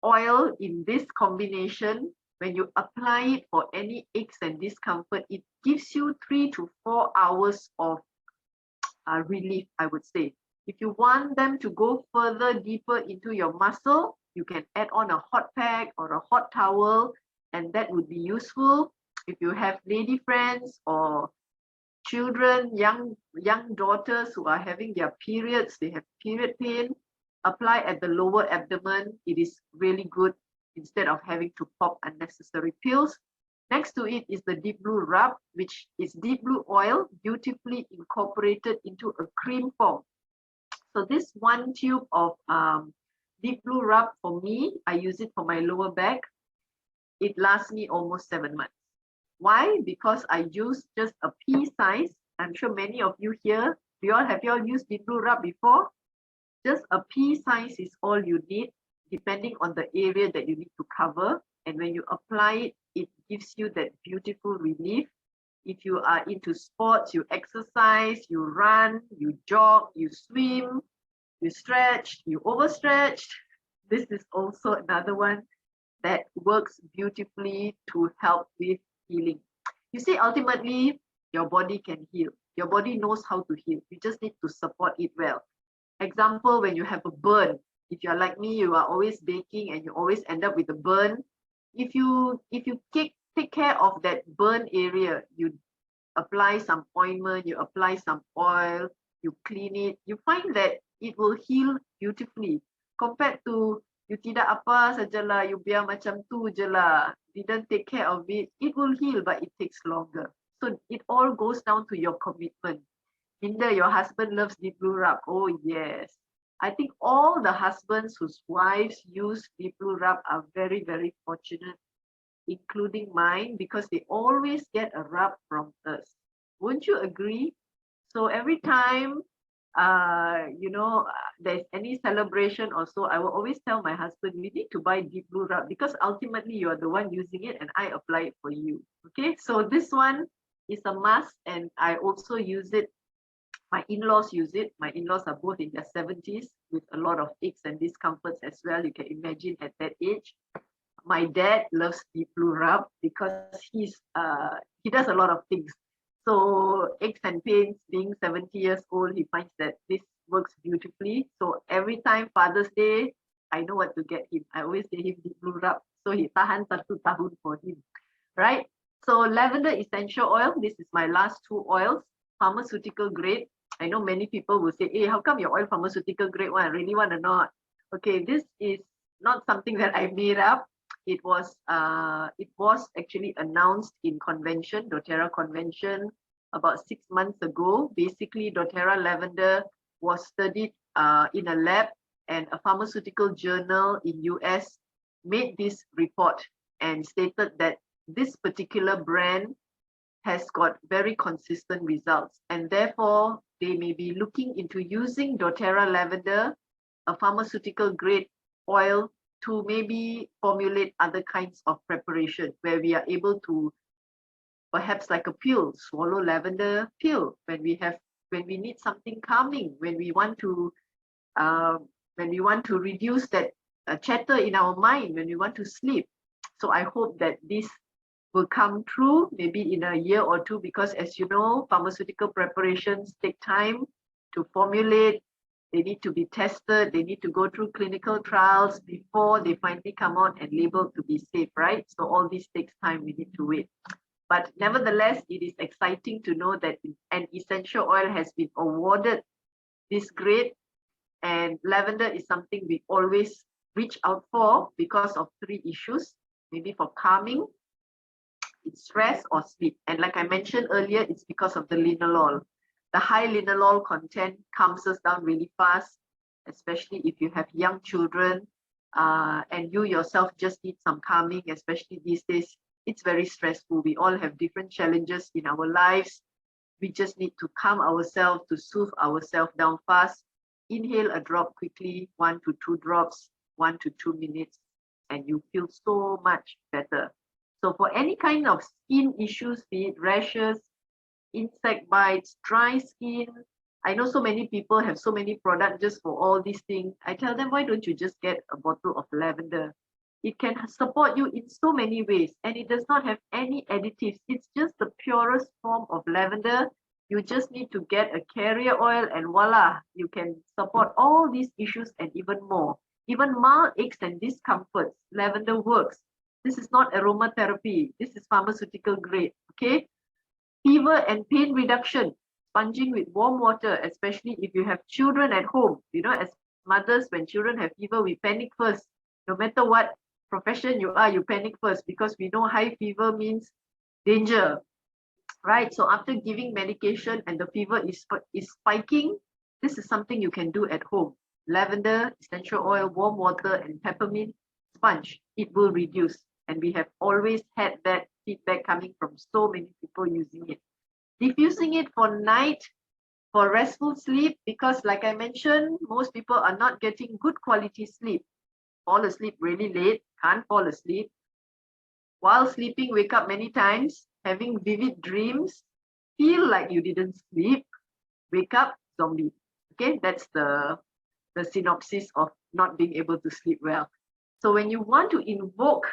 oil in this combination, when you apply it for any aches and discomfort, it gives you 3 to 4 hours of relief, I would say. If you want them to go further deeper into your muscle, you can add on a hot pack or a hot towel, and that would be useful. If you have lady friends or children, young daughters who are having their periods, they have period pain, apply at the lower abdomen. It is really good instead of having to pop unnecessary pills. Next to it is the Deep Blue Rub, which is deep blue oil beautifully incorporated into a cream form. So this 1 tube of Deep Blue Rub, for me, I use it for my lower back. It lasts me almost 7 months. Why? Because I use just a pea size. I'm sure many of you here, have you all used Deep Blue Rub before? Just a pea size is all you need, depending on the area that you need to cover. And when you apply it, it gives you that beautiful relief. If you are into sports, you exercise, you run, you jog, you swim, you stretch, you overstretch, this is also another one that works beautifully to help with healing. You see, ultimately, your body can heal. Your body knows how to heal. You just need to support it well. Example, when you have a burn, if you're like me, you are always baking and you always end up with a burn. If you take care of that burn area, you apply some ointment, you apply some oil, you clean it, you find that it will heal beautifully. Compared to you tidak apa sajalah, you biar macam tu je lah, didn't take care of it, it will heal, but it takes longer. So it all goes down to your commitment. Linda, your husband loves Deep Blue Rub. Oh yes. I think all the husbands whose wives use Deep Blue Rub are very, very fortunate, including mine, because they always get a rub from us. Won't you agree? So every time there's any celebration or so, I will always tell my husband, we need to buy Deep Blue Rub because ultimately you are the one using it and I apply it for you. Okay, so this one is a must, and I also use it. My in-laws use it. My in-laws are both in their 70s with a lot of aches and discomforts as well. You can imagine at that age. My dad loves Deep Blue Rub because he does a lot of things. So aches and pains, being 70 years old, he finds that this works beautifully. So every time Father's Day, I know what to get him. I always get him Deep Blue Rub. So he tahan 1 tahun for him, right? So lavender essential oil, this is my last 2 oils, pharmaceutical grade. I know many people will say, hey, how come your oil pharmaceutical grade one? I really want to know. Okay, this is not something that I made up. It was actually announced in convention, doTERRA convention, about 6 months ago. Basically, doTERRA lavender was studied in a lab, and a pharmaceutical journal in US made this report and stated that this particular brand has got very consistent results, and therefore they may be looking into using doTERRA lavender, a pharmaceutical grade oil, to maybe formulate other kinds of preparation where we are able to, perhaps like a pill, swallow lavender pill when we need something calming, when we want to reduce that chatter in our mind, when we want to sleep. So I hope that this will come true maybe in a year or 2, because as you know, pharmaceutical preparations take time to formulate, They need to be tested. They need to go through clinical trials before they finally come out and labeled to be safe, right? So all this takes time. We need to wait. But nevertheless, it is exciting to know that an essential oil has been awarded this grade, and lavender is something we always reach out for because of three issues, maybe for calming, it's stress or sleep. And like I mentioned earlier, it's because of the linalool. The high linalool content calms us down really fast, especially if you have young children and you yourself just need some calming, especially these days. It's very stressful. We all have different challenges in our lives. We just need to calm ourselves, to soothe ourselves down fast. Inhale a drop quickly, 1 to 2 drops, 1 to 2 minutes, and you feel so much better. So for any kind of skin issues, be it rashes, insect bites, dry skin, I know so many people have so many products just for all these things. I tell them, why don't you just get a bottle of lavender? It can support you in so many ways, and it does not have any additives. It's just the purest form of lavender. You just need to get a carrier oil and voila, you can support all these issues and even more. Even mild aches and discomforts, lavender works. This is not aromatherapy. This is pharmaceutical grade, okay? Fever and pain reduction, sponging with warm water, especially if you have children at home. You know, as mothers, when children have fever, we panic first. No matter what profession you are, you panic first because we know high fever means danger, right? So after giving medication and the fever is spiking, this is something you can do at home. Lavender, essential oil, warm water, and peppermint sponge. It will reduce. And we have always had that feedback coming from so many people using it. Diffusing it for night, for restful sleep, because like I mentioned, most people are not getting good quality sleep. Fall asleep really late, can't fall asleep. While sleeping, wake up many times, having vivid dreams, feel like you didn't sleep, wake up, zombie. Okay, that's the synopsis of not being able to sleep well. So when you want to invoke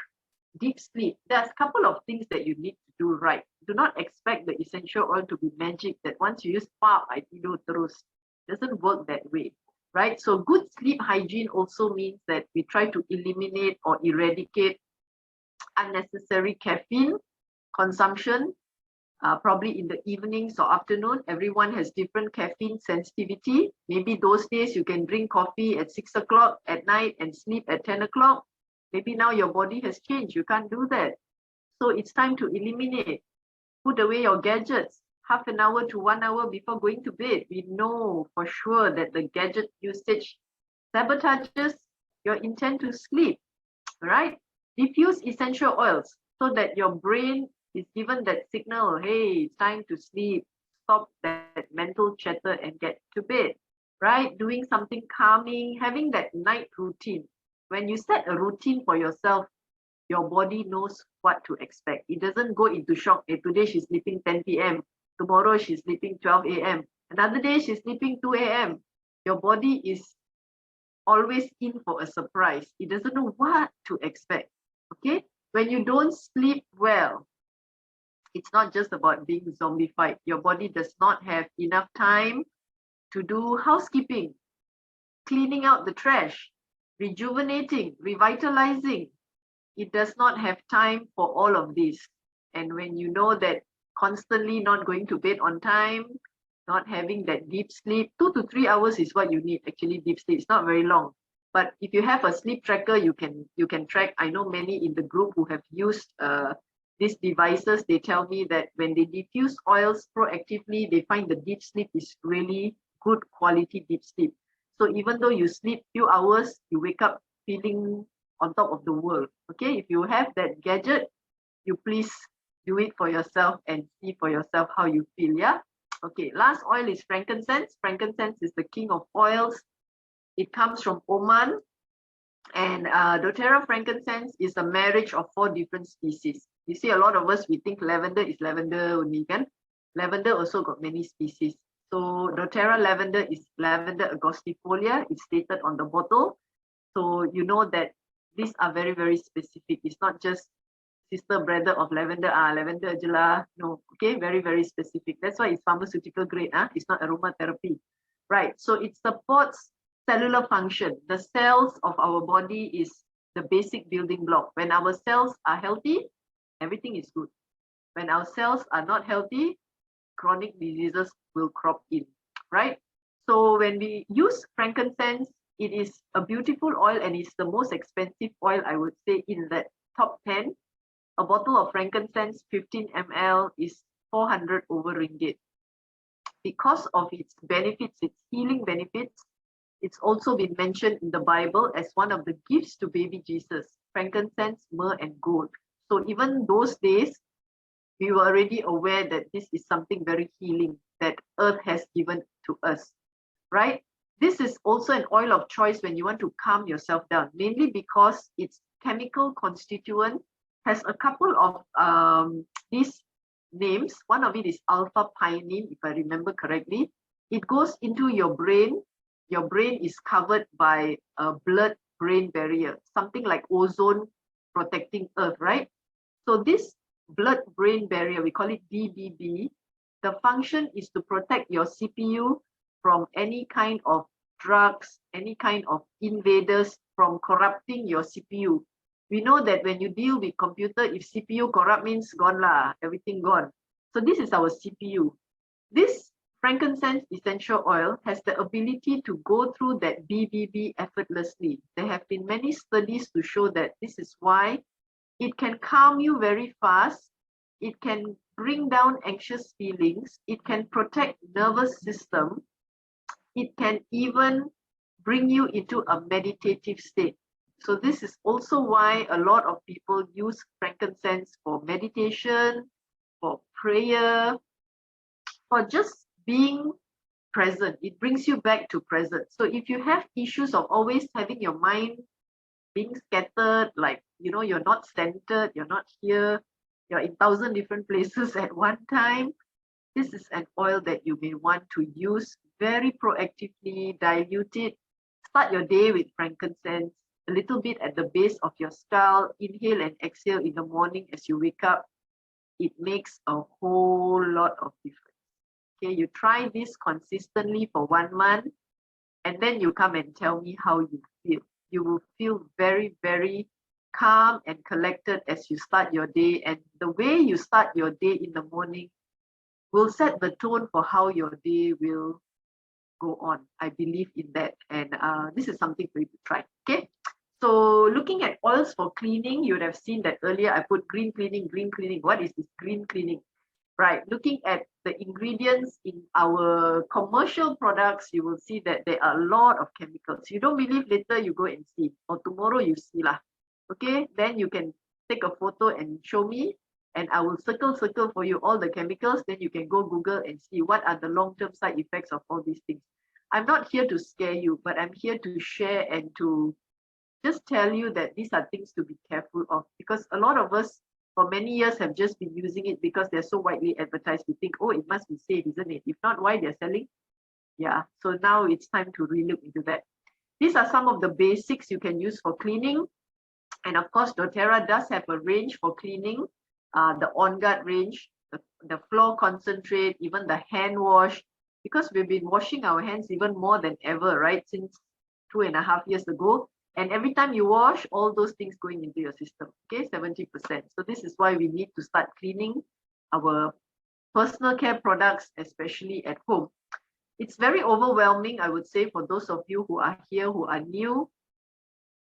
deep sleep, there's a couple of things that you need to do right. Do not expect the essential oil to be magic that once you use I tidur terus. It doesn't work that way, right? So good sleep hygiene also means that we try to eliminate or eradicate unnecessary caffeine consumption, probably in the evenings or afternoon. Everyone has different caffeine sensitivity. Maybe those days you can drink coffee at 6 o'clock at night and sleep at 10 o'clock. Maybe now your body has changed. You can't do that. So it's time to eliminate. Put away your gadgets half an hour to 1 hour before going to bed. We know for sure that the gadget usage sabotages your intent to sleep, right? Diffuse essential oils so that your brain is given that signal, hey, it's time to sleep. Stop that mental chatter and get to bed, right? Doing something calming, having that night routine. When you set a routine for yourself, your body knows what to expect. It doesn't go into shock. Hey, today she's sleeping 10 p.m. Tomorrow she's sleeping 12 a.m. Another day she's sleeping 2 a.m. Your body is always in for a surprise. It doesn't know what to expect. Okay? When you don't sleep well, it's not just about being zombified. Your body does not have enough time to do housekeeping, cleaning out the trash, rejuvenating, revitalizing. It does not have time for all of this. And when you know that constantly not going to bed on time, not having that deep sleep, 2 to 3 hours is what you need, actually, deep sleep. It's not very long. But if you have a sleep tracker, you can track. I know many in the group who have used these devices. They tell me that when they diffuse oils proactively, they find the deep sleep is really good quality deep sleep. So even though you sleep few hours, you wake up feeling on top of the world. Okay, if you have that gadget, you please do it for yourself and see for yourself how you feel. Yeah. Okay, last oil is frankincense. Frankincense is the king of oils. It comes from Oman, and doTERRA frankincense is a marriage of 4 different species. You see, a lot of us, we think lavender is lavender only, kan? Lavender also got many species. So doTERRA lavender is Lavender angustifolia. It's stated on the bottle. So you know that these are very, very specific. It's not just sister brother of lavender, lavender je lah. No, okay, very, very specific. That's why it's pharmaceutical grade. It's not aromatherapy. right? So it supports cellular function. The cells of our body is the basic building block. When our cells are healthy, everything is good. When our cells are not healthy, chronic diseases will crop in, right? So when we use frankincense, it is a beautiful oil and it's the most expensive oil, I would say, in that top 10. A bottle of frankincense, 15 ml, is 400 over ringgit. Because of its benefits, its healing benefits, it's also been mentioned in the Bible as one of the gifts to baby Jesus, frankincense, myrrh, and gold. So even those days, we were already aware that this is something very healing that earth has given to us, right? This is also an oil of choice when you want to calm yourself down, mainly because its chemical constituent has a couple of these names. One of it is alpha pinene, if I remember correctly. It goes into your brain. Your brain is covered by a blood-brain barrier, something like ozone protecting earth, right? So this blood-brain barrier, we call it BBB, the function is to protect your CPU from any kind of drugs, any kind of invaders from corrupting your CPU. We know that when you deal with computer, if CPU corrupt means gone lah, everything gone. So this is our CPU. This frankincense essential oil has the ability to go through that BBB effortlessly. There have been many studies to show that this is why it can calm you very fast. It can bring down anxious feelings. It can protect nervous system. It can even bring you into a meditative state. So this is also why a lot of people use frankincense for meditation, for prayer, for just being present. It brings you back to present. So if you have issues of always having your mind being scattered, like, you're not centered, you're not here, you're in 1,000 different places at one time, this is an oil that you may want to use very proactively, dilute it, start your day with frankincense, a little bit at the base of your skull, inhale and exhale in the morning as you wake up. It makes a whole lot of difference. Okay, you try this consistently for 1 month, and then you come and tell me how you feel. You will feel very, very calm and collected as you start your day. And the way you start your day in the morning will set the tone for how your day will go on. I believe in that. And this is something for you to try. Okay. So looking at oils for cleaning, you would have seen that earlier I put green cleaning, green cleaning. What is this green cleaning? Right. Looking at the ingredients in our commercial products, you will see that there are a lot of chemicals. You don't believe, later you go and see, or tomorrow you see lah. Okay, then you can take a photo and show me, and I will circle for you all the chemicals. Then you can go Google and see what are the long-term side effects of all these things. I'm not here to scare you, but I'm here to share and to just tell you that these are things to be careful of, because a lot of us for many years have just been using it because they're so widely advertised. We think, oh, it must be safe, isn't it? If not, why they're selling? Yeah, so now it's time to relook into that. These are some of the basics you can use for cleaning. And of course, doTERRA does have a range for cleaning, the On Guard range, the floor concentrate, even the hand wash, because we've been washing our hands even more than ever, right? Since 2.5 years ago. And every time you wash, all those things going into your system, okay, 70%. So this is why we need to start cleaning our personal care products, especially at home. It's very overwhelming, I would say, for those of you who are here, who are new.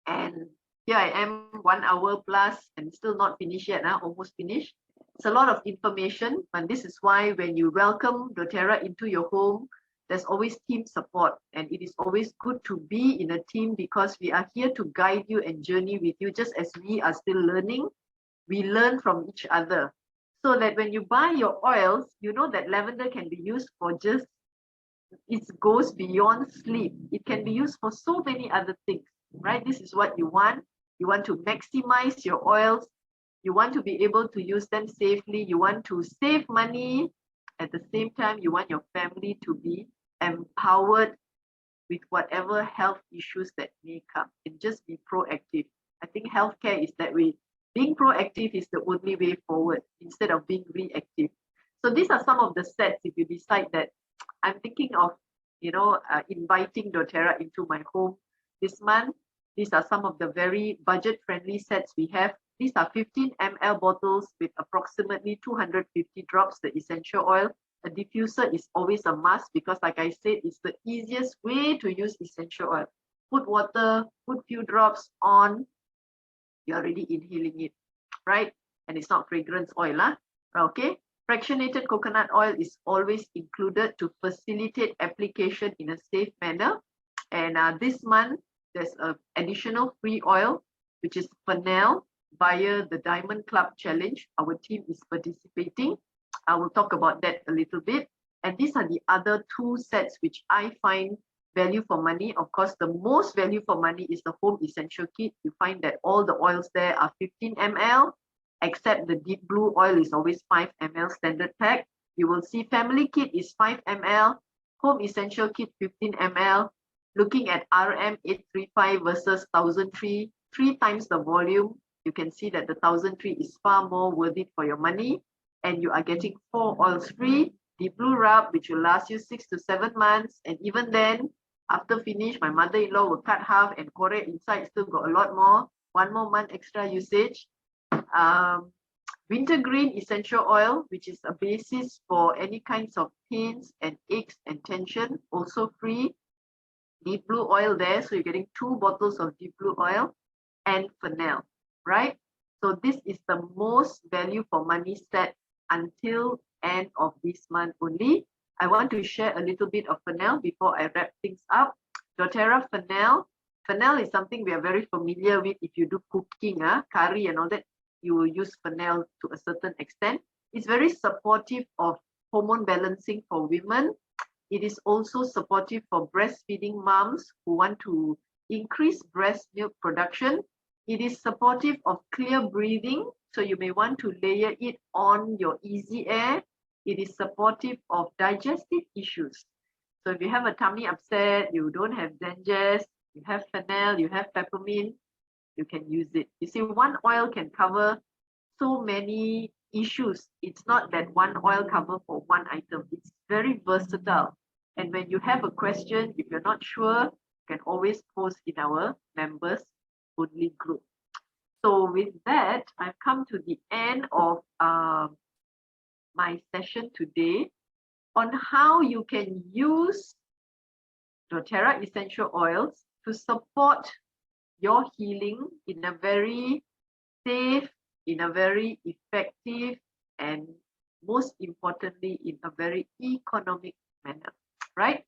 And here I am, 1 hour plus, and still not finished yet, almost finished. It's a lot of information, and this is why when you welcome doTERRA into your home, there's always team support, and it is always good to be in a team, because we are here to guide you and journey with you. Just as we are still learning, we learn from each other. So that when you buy your oils, you know that lavender can be used for just, it goes beyond sleep. It can be used for so many other things, right? This is what you want. You want to maximize your oils. You want to be able to use them safely. You want to save money. At the same time, you want your family to be empowered with whatever health issues that may come, and just be proactive. I think healthcare is that way. Being proactive is the only way forward instead of being reactive. So these are some of the sets. If you decide that I'm thinking of inviting doTERRA into my home this month. These are some of the very budget-friendly sets we have. These are 15 ml bottles with approximately 250 drops the essential oil. A diffuser is always a must because, like I said, it's the easiest way to use essential oil. Put water, put few drops on, you're already inhaling it, right? And it's not fragrance oil, okay? Fractionated coconut oil is always included to facilitate application in a safe manner. And this month, there's an additional free oil, which is fennel via the Diamond Club Challenge. Our team is participating. I will talk about that a little bit. And these are the other two sets which I find value for money. Of course, the most value for money is the home essential kit. You find that all the oils there are 15 ml, except the deep blue oil is always 5 ml standard pack. You will see family kit is 5 ml, home essential kit 15 ml. Looking at RM835 versus 1003, 3 times the volume, you can see that the 1003 is far more worth it for your money. And you are getting 4 oils free. The blue rub, which will last you 6 to 7 months. And even then, after finish, my mother-in-law will cut half and Korea inside still got a lot more. 1 more month extra usage. Wintergreen essential oil, which is a basis for any kinds of pains and aches and tension, also free. Deep blue oil there, so you're getting 2 bottles of deep blue oil and fennel, right? So this is the most value for money set until end of this month only. I want to share a little bit of fennel before I wrap things up. doTERRA fennel. Fennel is something we are very familiar with. If you do cooking, curry and all that, you will use fennel to a certain extent. It's very supportive of hormone balancing for women. It is also supportive for breastfeeding moms who want to increase breast milk production. It is supportive of clear breathing, so you may want to layer it on your easy air. It is supportive of digestive issues. So if you have a tummy upset, you don't have digest, you have fennel, you have peppermint, you can use it. You see, one oil can cover so many issues. It's not that one oil cover for one item. It's very versatile. And when you have a question, if you're not sure, you can always post in our members only group. So with that, I've come to the end of my session today on how you can use doTERRA essential oils to support your healing in a very safe, in a very effective, and most importantly, in a very economic manner, right?